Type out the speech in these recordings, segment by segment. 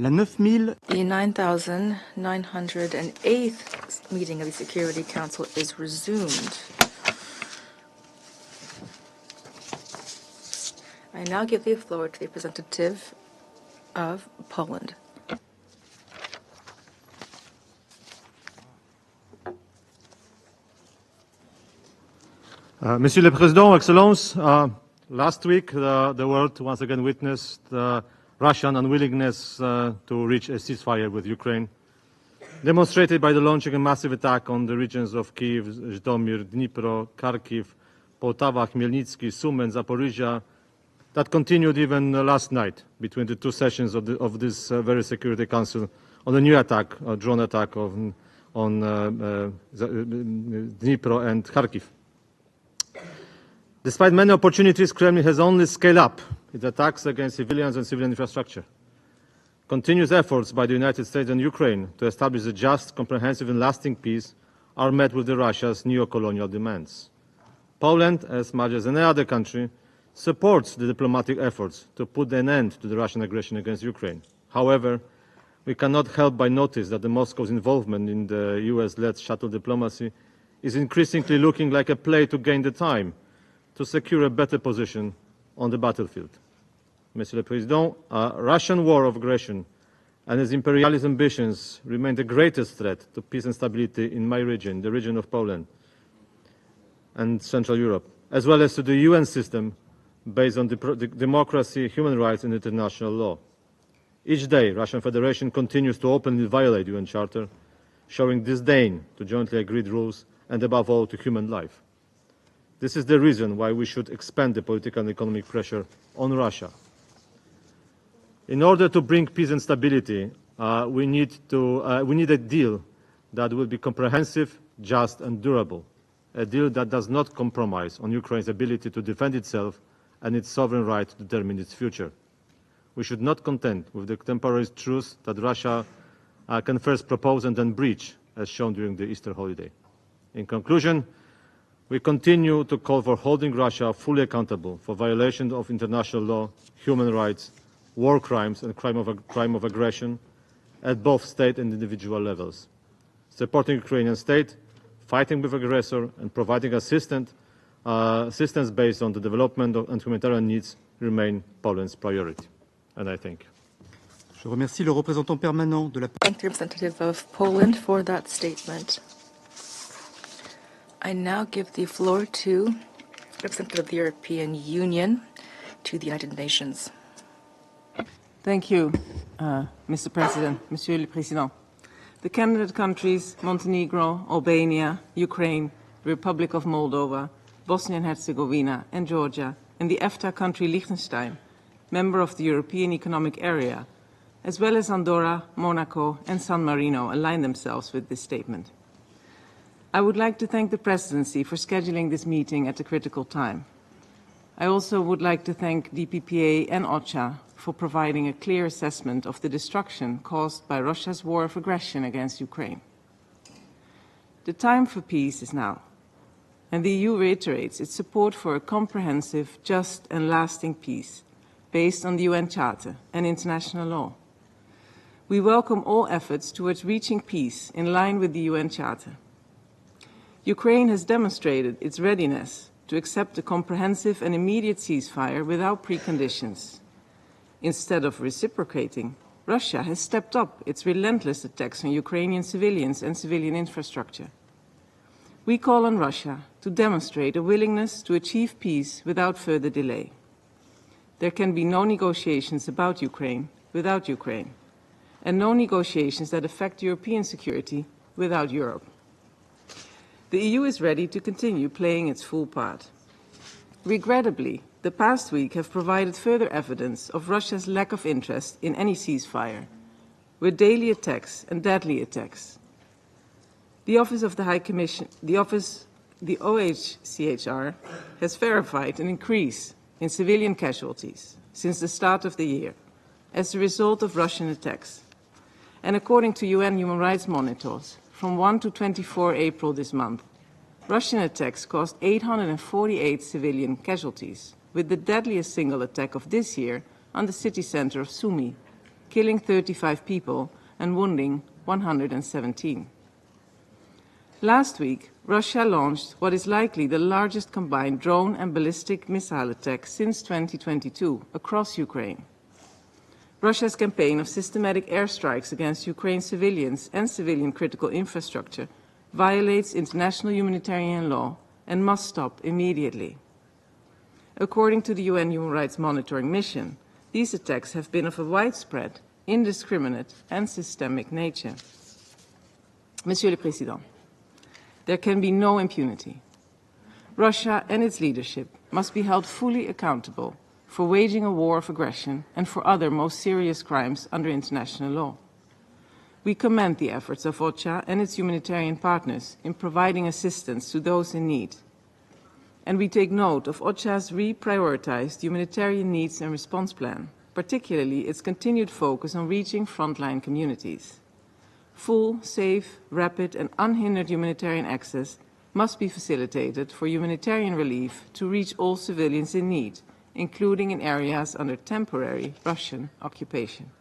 La 9000... The 9,908th meeting of the Security Council is resumed. I now give the floor to the representative of Poland. Monsieur le Président, Excellences, last week the world once again witnessed Russian unwillingness to reach a ceasefire with Ukraine, demonstrated by the launching a massive attack on the regions of Kyiv, Zhytomyr, Dnipro, Kharkiv, Poltava, Khmelnytsky, Sumy, and Zaporizhia, that continued even last night between the two sessions of this very Security Council on a new attack, a drone attack on Dnipro and Kharkiv. Despite many opportunities, Kremlin has only scaled up its attacks against civilians and civilian infrastructure. Continuous efforts by the United States and Ukraine to establish a just, comprehensive and lasting peace are met with Russia's neo-colonial demands. Poland, as much as any other country, supports the diplomatic efforts to put an end to the Russian aggression against Ukraine. However, we cannot help but notice that Moscow's involvement in the US-led shuttle diplomacy is increasingly looking like a play to gain the time to secure a better position on the battlefield. Monsieur le Président, Russian war of aggression and its imperialist ambitions remain the greatest threat to peace and stability in my region, the region of Poland and Central Europe, as well as to the UN system based on democracy, human rights and international law. Each day, Russian Federation continues to openly violate UN Charter, showing disdain to jointly agreed rules and above all to human life. This is the reason why we should expand the political and economic pressure on Russia. In order to bring peace and stability, we need a deal that will be comprehensive, just and durable, a deal that does not compromise on Ukraine's ability to defend itself and its sovereign right to determine its future. We should not contend with the temporary truce that Russia can first propose and then breach, as shown during the Easter holiday. In conclusion, we continue to call for holding Russia fully accountable for violation of international law, human rights, war crimes and crime of aggression at both state and individual levels. Supporting the Ukrainian state, fighting with aggressor and providing assistance based on the development and humanitarian needs remain Poland's priority. And I thank you. Je remercie le représentant permanent de la... Thank the representative of Poland for that statement. I now give the floor to the representative of the European Union to the United Nations. Thank you, Mr. President, Monsieur le Président. The candidate countries, Montenegro, Albania, Ukraine, the Republic of Moldova, Bosnia and Herzegovina, and Georgia, and the EFTA country Liechtenstein, member of the European Economic Area, as well as Andorra, Monaco, and San Marino, align themselves with this statement. I would like to thank the Presidency for scheduling this meeting at a critical time. I also would like to thank DPPA and OCHA for providing a clear assessment of the destruction caused by Russia's war of aggression against Ukraine. The time for peace is now, and the EU reiterates its support for a comprehensive, just and lasting peace based on the UN Charter and international law. We welcome all efforts towards reaching peace in line with the UN Charter. Ukraine has demonstrated its readiness to accept a comprehensive and immediate ceasefire without preconditions. Instead of reciprocating, Russia has stepped up its relentless attacks on Ukrainian civilians and civilian infrastructure. We call on Russia to demonstrate a willingness to achieve peace without further delay. There can be no negotiations about Ukraine without Ukraine, and no negotiations that affect European security without Europe. The EU is ready to continue playing its full part. Regrettably, the past week have provided further evidence of Russia's lack of interest in any ceasefire, with daily attacks and deadly attacks. The Office of the High Commission, the OHCHR, has verified an increase in civilian casualties since the start of the year as a result of Russian attacks. And according to UN human rights monitors, from 1 to 24 April this month, Russian attacks caused 848 civilian casualties, with the deadliest single attack of this year on the city center of Sumy. killing 35 people and wounding 117. Last week, Russia launched what is likely the largest combined drone and ballistic missile attack since 2022 across Ukraine. Russia's campaign of systematic airstrikes against Ukraine's civilians and civilian critical infrastructure violates international humanitarian law and must stop immediately. According to the UN Human Rights Monitoring Mission, these attacks have been of a widespread, indiscriminate and systemic nature. Monsieur le Président, there can be no impunity. Russia and its leadership must be held fully accountable for waging a war of aggression and for other most serious crimes under international law. We commend the efforts of OCHA and its humanitarian partners in providing assistance to those in need. And we take note of OCHA's reprioritized humanitarian needs and response plan, particularly its continued focus on reaching frontline communities. Full, safe, rapid and unhindered humanitarian access must be facilitated for humanitarian relief to reach all civilians in need, including in areas under temporary Russian occupation.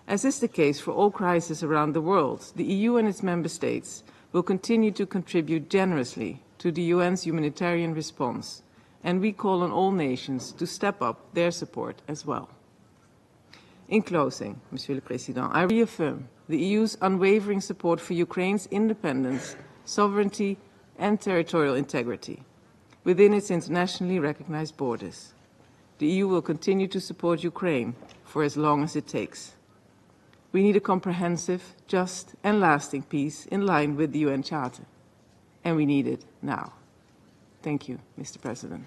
As is the case for all crises around the world, the EU and its member states will continue to contribute generously to the UN's humanitarian response, and we call on all nations to step up their support as well. In closing, Monsieur le Président, I reaffirm the EU's unwavering support for Ukraine's independence, sovereignty and territorial integrity within its internationally recognized borders. The EU will continue to support Ukraine for as long as it takes. We need a comprehensive, just and lasting peace in line with the UN Charter. And we need it now. Thank you, Mr. President.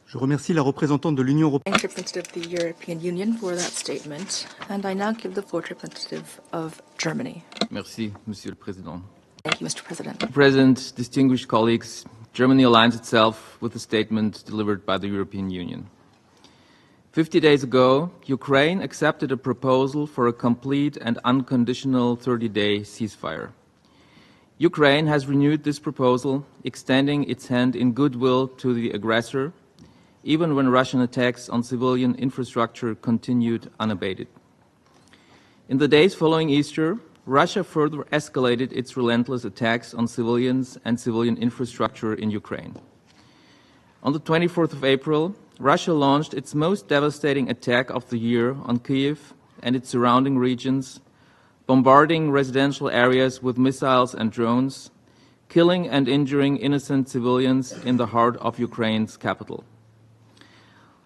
Je remercie la représentante de l'Union européenne. Thank you, Representative of the European Union, for that statement. And I now give the floor to Representative of Germany. Merci, Monsieur le Président. Thank you, Mr. President. President, distinguished colleagues, Germany aligns itself with the statement delivered by the European Union. 50 days ago, Ukraine accepted a proposal for a complete and unconditional 30-day ceasefire. Ukraine has renewed this proposal, extending its hand in goodwill to the aggressor, even when Russian attacks on civilian infrastructure continued unabated. In the days following Easter, Russia further escalated its relentless attacks on civilians and civilian infrastructure in Ukraine. On the 24th of April, Russia launched its most devastating attack of the year on Kyiv and its surrounding regions, bombarding residential areas with missiles and drones, killing and injuring innocent civilians in the heart of Ukraine's capital.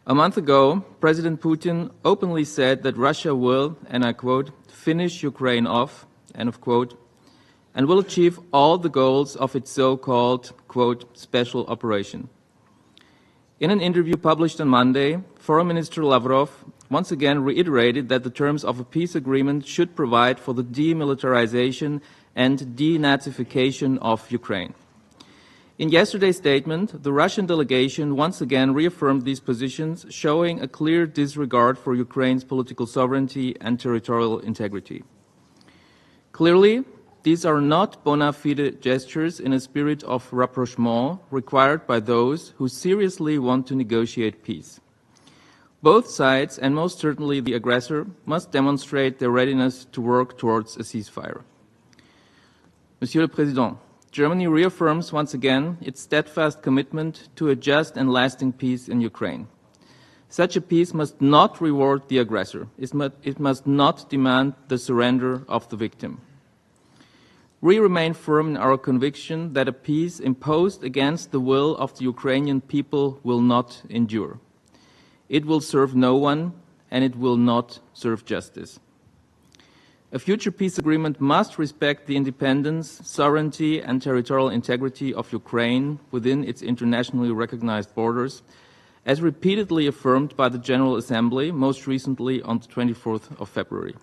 A month ago, President Putin openly said that Russia will, and I quote, finish Ukraine off, end of quote, and will achieve all the goals of its so-called, quote, special operation. In an interview published on Monday, Foreign Minister Lavrov once again reiterated that the terms of a peace agreement should provide for the demilitarization and denazification of Ukraine. In yesterday's statement, the Russian delegation once again reaffirmed these positions, showing a clear disregard for Ukraine's political sovereignty and territorial integrity. Clearly, these are not bona fide gestures in a spirit of rapprochement required by those who seriously want to negotiate peace. Both sides, and most certainly the aggressor, must demonstrate their readiness to work towards a ceasefire. Monsieur le Président, Germany reaffirms once again its steadfast commitment to a just and lasting peace in Ukraine. Such a peace must not reward the aggressor. It must not demand the surrender of the victim. We remain firm in our conviction that a peace imposed against the will of the Ukrainian people will not endure. It will serve no one, and it will not serve justice. A future peace agreement must respect the independence, sovereignty, and territorial integrity of Ukraine within its internationally recognized borders, as repeatedly affirmed by the General Assembly, most recently on the 24th of February.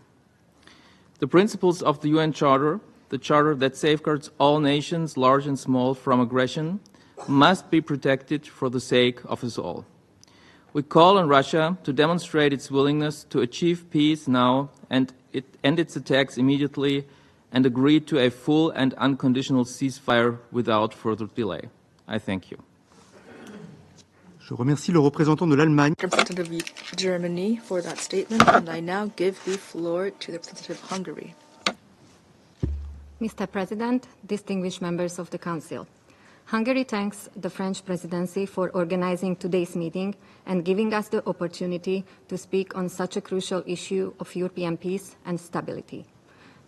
The principles of the UN Charter, the charter that safeguards all nations, large and small, from aggression, must be protected for the sake of us all. We call on Russia to demonstrate its willingness to achieve peace now and end its attacks immediately and agree to a full and unconditional ceasefire without further delay. I thank you. Je remercie le représentant de l'Allemagne. Representative of Germany for that statement, and I now give the floor to the representative of Hungary. Mr. President, distinguished members of the Council, Hungary thanks the French presidency for organizing today's meeting and giving us the opportunity to speak on such a crucial issue of European peace and stability.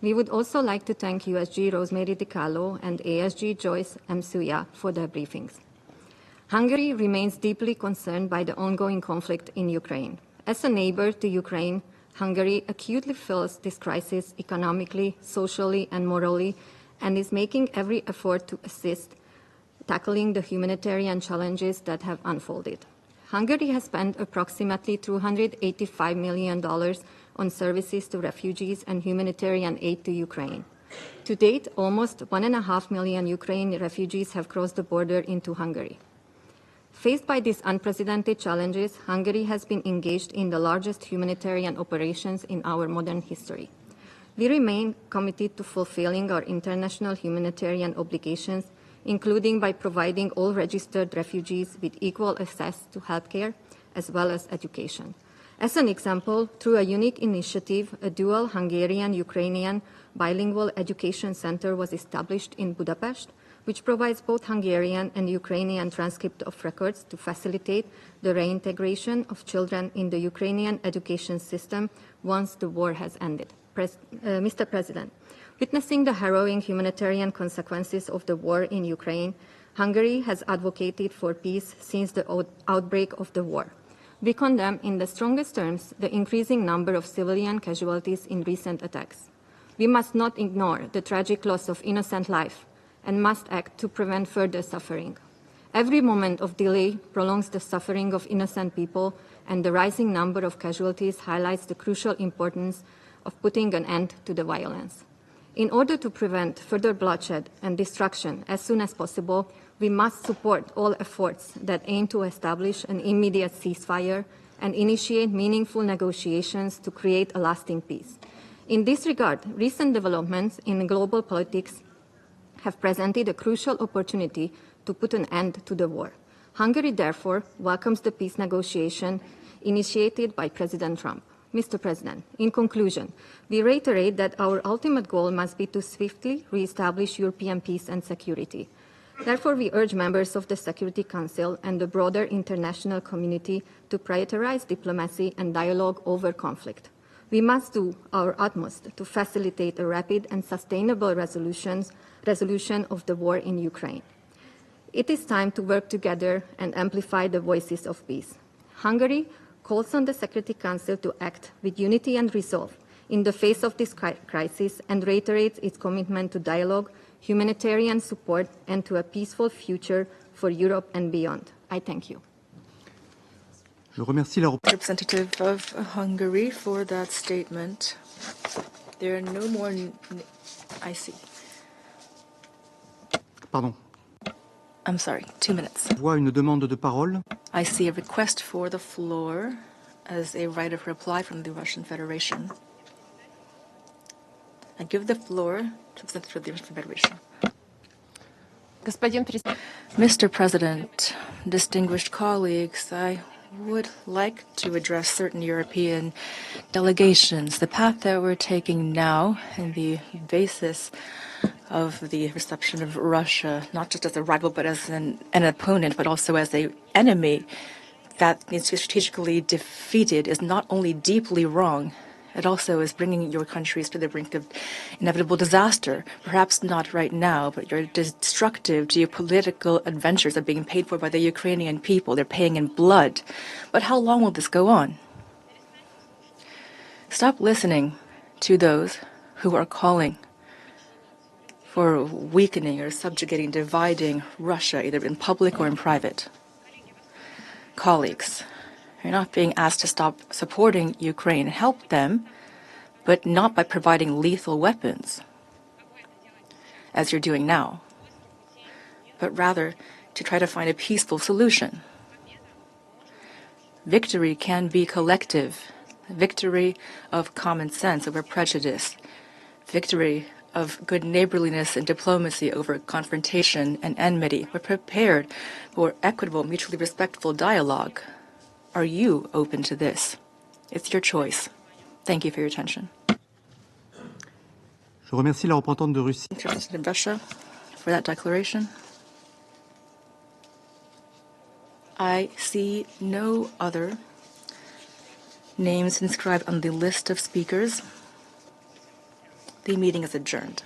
We would also like to thank USG Rosemary DiCarlo and ASG Joyce Msuya for their briefings. Hungary remains deeply concerned by the ongoing conflict in Ukraine. As a neighbor to Ukraine, Hungary acutely feels this crisis economically, socially, and morally, and is making every effort to assist tackling the humanitarian challenges that have unfolded. Hungary has spent approximately $285 million on services to refugees and humanitarian aid to Ukraine. To date, almost 1.5 million Ukrainian refugees have crossed the border into Hungary. Faced by these unprecedented challenges, Hungary has been engaged in the largest humanitarian operations in our modern history. We remain committed to fulfilling our international humanitarian obligations, including by providing all registered refugees with equal access to healthcare as well as education. As an example, through a unique initiative, a dual Hungarian-Ukrainian bilingual education center was established in Budapest, which provides both Hungarian and Ukrainian transcript of records to facilitate the reintegration of children in the Ukrainian education system once the war has ended. Mr. President, witnessing the harrowing humanitarian consequences of the war in Ukraine, Hungary has advocated for peace since the outbreak of the war. We condemn in the strongest terms the increasing number of civilian casualties in recent attacks. We must not ignore the tragic loss of innocent life and must act to prevent further suffering. Every moment of delay prolongs the suffering of innocent people, and the rising number of casualties highlights the crucial importance of putting an end to the violence. In order to prevent further bloodshed and destruction as soon as possible, we must support all efforts that aim to establish an immediate ceasefire and initiate meaningful negotiations to create a lasting peace. In this regard, recent developments in global politics have presented a crucial opportunity to put an end to the war. Hungary, therefore, welcomes the peace negotiation initiated by President Trump. Mr. President, in conclusion, we reiterate that our ultimate goal must be to swiftly reestablish European peace and security. Therefore, we urge members of the Security Council and the broader international community to prioritize diplomacy and dialogue over conflict. We must do our utmost to facilitate a rapid and sustainable resolution of the war in Ukraine. It is time to work together and amplify the voices of peace. Hungary calls on the Security Council to act with unity and resolve in the face of this crisis and reiterates its commitment to dialogue, humanitarian support, and to a peaceful future for Europe and beyond. I thank you. Je remercie la Representative of Hungary for that statement. There are no more... I see. Pardon. I'm sorry, 2 minutes. Je vois une demande de parole. I see a request for the floor as a right of reply from the Russian Federation. I give the floor to the Representative of the Russian Federation. Mr. President, distinguished colleagues, I would like to address certain European delegations. The path that we're taking now and the basis of the reception of Russia, not just as a rival, but as an opponent, but also as an enemy that needs to be strategically defeated, is not only deeply wrong, it also is bringing your countries to the brink of inevitable disaster. Perhaps not right now, but your destructive geopolitical adventures are being paid for by the Ukrainian people. They're paying in blood. But how long will this go on? Stop listening to those who are calling for weakening or subjugating, dividing Russia, either in public or in private. Colleagues, you're not being asked to stop supporting Ukraine. Help them, but not by providing lethal weapons, as you're doing now, but rather to try to find a peaceful solution. Victory can be collective, victory of common sense over prejudice, victory of good neighborliness and diplomacy over confrontation and enmity. We're prepared for equitable, mutually respectful dialogue. Are you open to this? It's your choice. Thank you for your attention. Je remercie la représentante de Russie. Representative of Russia for that declaration. I see no other names inscribed on the list of speakers. The meeting is adjourned.